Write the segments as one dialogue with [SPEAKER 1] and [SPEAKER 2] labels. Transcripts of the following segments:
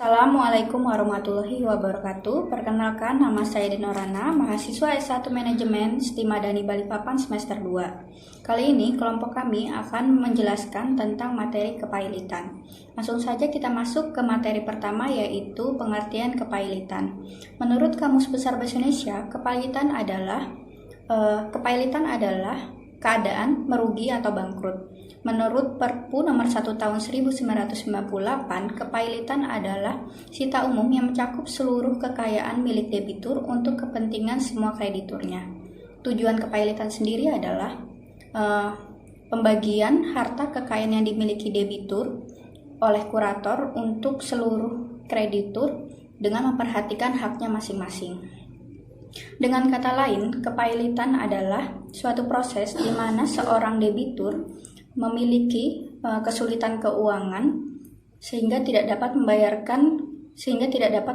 [SPEAKER 1] Assalamualaikum warahmatullahi wabarakatuh. Perkenalkan, nama saya Dinorana, mahasiswa S1 Manajemen STI Madani Balikpapan semester 2. Kali ini kelompok kami akan menjelaskan tentang materi kepailitan. Langsung saja kita masuk ke materi pertama, yaitu pengertian kepailitan. Menurut Kamus Besar Bahasa Indonesia, kepailitan adalah keadaan merugi atau bangkrut. Menurut Perpu nomor 1 tahun 1998, kepailitan adalah sita umum yang mencakup seluruh kekayaan milik debitur untuk kepentingan semua krediturnya. Tujuan kepailitan sendiri adalah pembagian harta kekayaan yang dimiliki debitur oleh kurator untuk seluruh kreditur dengan memperhatikan haknya masing-masing. Dengan kata lain, kepailitan adalah suatu proses di mana seorang debitur memiliki kesulitan keuangan sehingga tidak dapat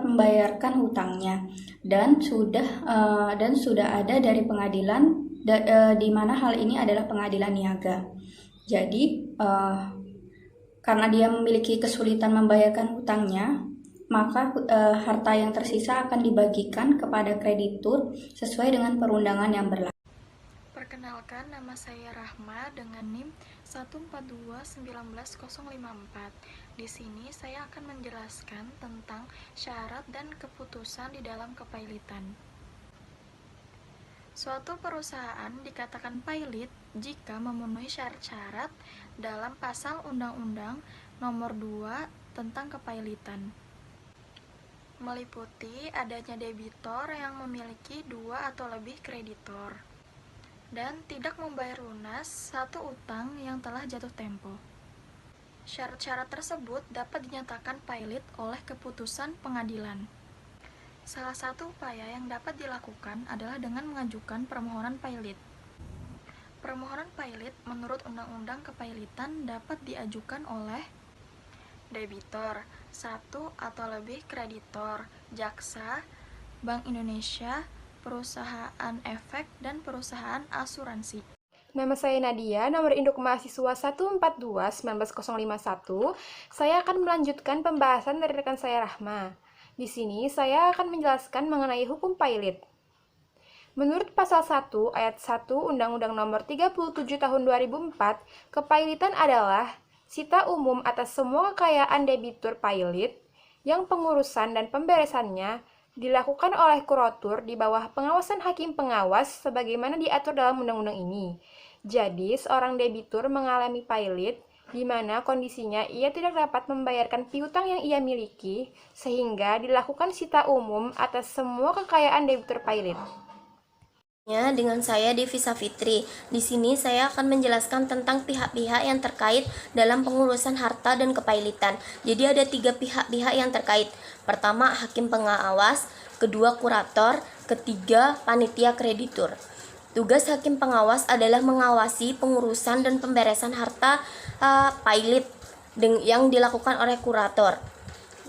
[SPEAKER 1] membayarkan hutangnya dan sudah ada dari pengadilan di mana hal ini adalah pengadilan niaga. Jadi karena dia memiliki kesulitan membayarkan hutangnya, maka harta yang tersisa akan dibagikan kepada kreditur sesuai dengan perundangan yang berlaku.
[SPEAKER 2] Perkenalkan, nama saya Rahma dengan NIM 142190054. Di sini saya akan menjelaskan tentang syarat dan keputusan di dalam kepailitan. Suatu perusahaan dikatakan pailit jika memenuhi syarat-syarat dalam pasal Undang-Undang Nomor 2 tentang kepailitan. Meliputi adanya debitor yang memiliki 2 atau lebih kreditor dan tidak membayar lunas satu utang yang telah jatuh tempo. Syarat-syarat tersebut dapat dinyatakan pailit oleh keputusan pengadilan. Salah satu upaya yang dapat dilakukan adalah dengan mengajukan permohonan pailit. Permohonan pailit menurut Undang-Undang Kepailitan dapat diajukan oleh debitor, satu atau lebih kreditor, jaksa, Bank Indonesia, perusahaan efek, dan perusahaan asuransi.
[SPEAKER 3] Nama saya Nadia, nomor induk mahasiswa 142-19051. Saya akan melanjutkan pembahasan dari rekan saya Rahma. Di sini saya akan menjelaskan mengenai hukum pailit. Menurut pasal 1 ayat 1 Undang-Undang Nomor 37 Tahun 2004, kepailitan adalah sita umum atas semua kekayaan debitur pailit yang pengurusan dan pemberesannya dilakukan oleh kurator di bawah pengawasan hakim pengawas sebagaimana diatur dalam undang-undang ini. Jadi, seorang debitur mengalami pailit di mana kondisinya ia tidak dapat membayarkan piutang yang ia miliki sehingga dilakukan sita umum atas semua kekayaan debitur pailit.
[SPEAKER 4] Dengan saya Devi Safitri. Di sini saya akan menjelaskan tentang pihak-pihak yang terkait dalam pengurusan harta dan kepailitan. Jadi ada 3 pihak-pihak yang terkait. Pertama, hakim pengawas, kedua kurator, ketiga panitia kreditur. Tugas hakim pengawas adalah mengawasi pengurusan dan pemberesan harta pailit yang dilakukan oleh kurator.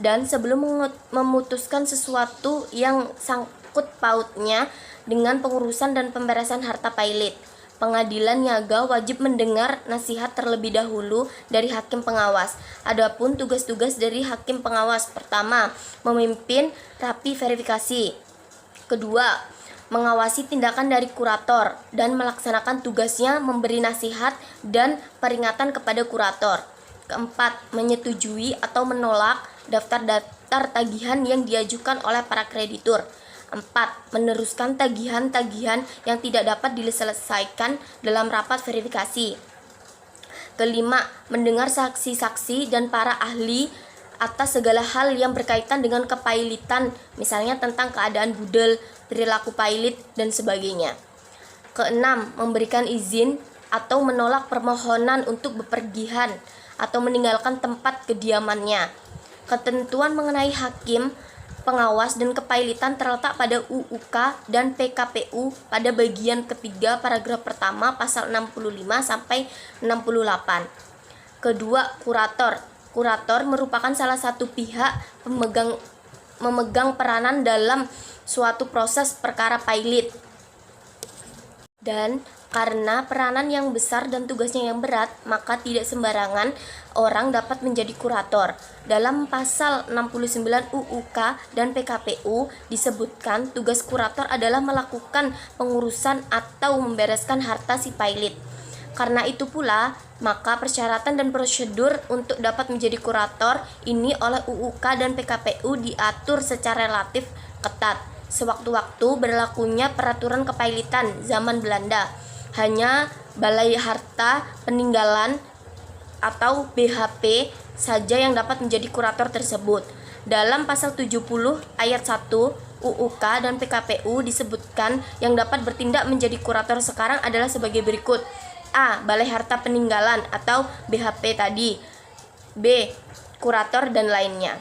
[SPEAKER 4] Dan sebelum memutuskan sesuatu yang sangkut pautnya dengan pengurusan dan pemberesan harta pailit, pengadilan niaga wajib mendengar nasihat terlebih dahulu dari hakim pengawas. Adapun tugas-tugas dari hakim pengawas: pertama, memimpin rapi verifikasi. Kedua, mengawasi tindakan dari kurator dan melaksanakan tugasnya memberi nasihat dan peringatan kepada kurator. Keempat, menyetujui atau menolak daftar-daftar tagihan yang diajukan oleh para kreditur. 4. Meneruskan tagihan-tagihan yang tidak dapat diselesaikan dalam rapat verifikasi. Kelima, mendengar saksi-saksi dan para ahli atas segala hal yang berkaitan dengan kepailitan, misalnya tentang keadaan budel, perilaku pailit, dan sebagainya. Keenam, memberikan izin atau menolak permohonan untuk bepergian atau meninggalkan tempat kediamannya. Ketentuan mengenai hakim pengawas dan kepailitan terletak pada UUK dan PKPU pada bagian ketiga paragraf pertama pasal 65 sampai 68. Kedua, kurator. Kurator merupakan salah satu pihak memegang peranan dalam suatu proses perkara pailit. Dan karena peranan yang besar dan tugasnya yang berat, maka tidak sembarangan orang dapat menjadi kurator. Dalam pasal 69 UUK dan PKPU disebutkan tugas kurator adalah melakukan pengurusan atau membereskan harta si pilot. Karena itu pula, maka persyaratan dan prosedur untuk dapat menjadi kurator ini oleh UUK dan PKPU diatur secara relatif ketat. Sewaktu-waktu berlakunya peraturan kepailitan zaman Belanda. Hanya Balai Harta Peninggalan atau BHP saja yang dapat menjadi kurator tersebut. Dalam pasal 70 ayat 1 UUK dan PKPU disebutkan yang dapat bertindak menjadi kurator sekarang adalah sebagai berikut. A. Balai Harta Peninggalan atau BHP tadi. B. Kurator dan lainnya.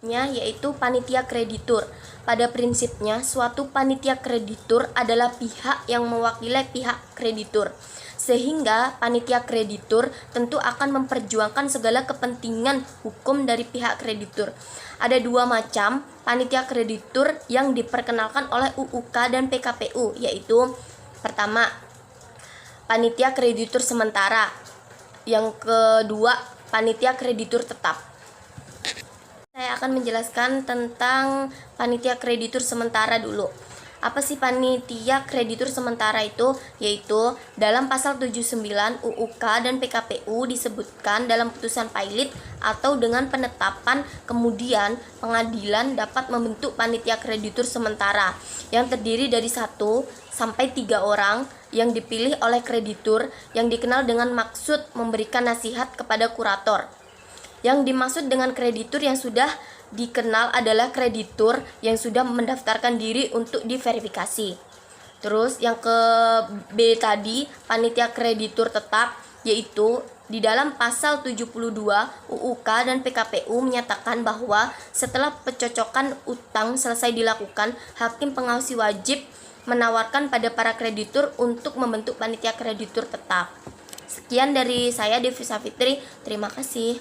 [SPEAKER 4] Yaitu panitia kreditur. Pada prinsipnya, suatu panitia kreditur adalah pihak yang mewakili pihak kreditur. Sehingga panitia kreditur tentu akan memperjuangkan segala kepentingan hukum dari pihak kreditur. Ada dua macam panitia kreditur yang diperkenalkan oleh UUK dan PKPU, yaitu pertama, panitia kreditur sementara. Yang kedua, panitia kreditur tetap. Saya akan menjelaskan tentang panitia kreditur sementara dulu. Apa sih panitia kreditur sementara itu? Yaitu dalam pasal 79 UUK dan PKPU disebutkan dalam putusan pilot atau dengan penetapan, kemudian pengadilan dapat membentuk panitia kreditur sementara yang terdiri dari 1 sampai 3 orang yang dipilih oleh kreditur yang dikenal dengan maksud memberikan nasihat kepada kurator. Yang dimaksud dengan kreditur yang sudah dikenal adalah kreditur yang sudah mendaftarkan diri untuk diverifikasi. Terus yang ke B tadi, panitia kreditur tetap, yaitu di dalam pasal 72 UUK dan PKPU menyatakan bahwa setelah pencocokan utang selesai dilakukan, hakim pengawas wajib menawarkan pada para kreditur untuk membentuk panitia kreditur tetap. Sekian dari saya, Devisa Fitri. Terima kasih.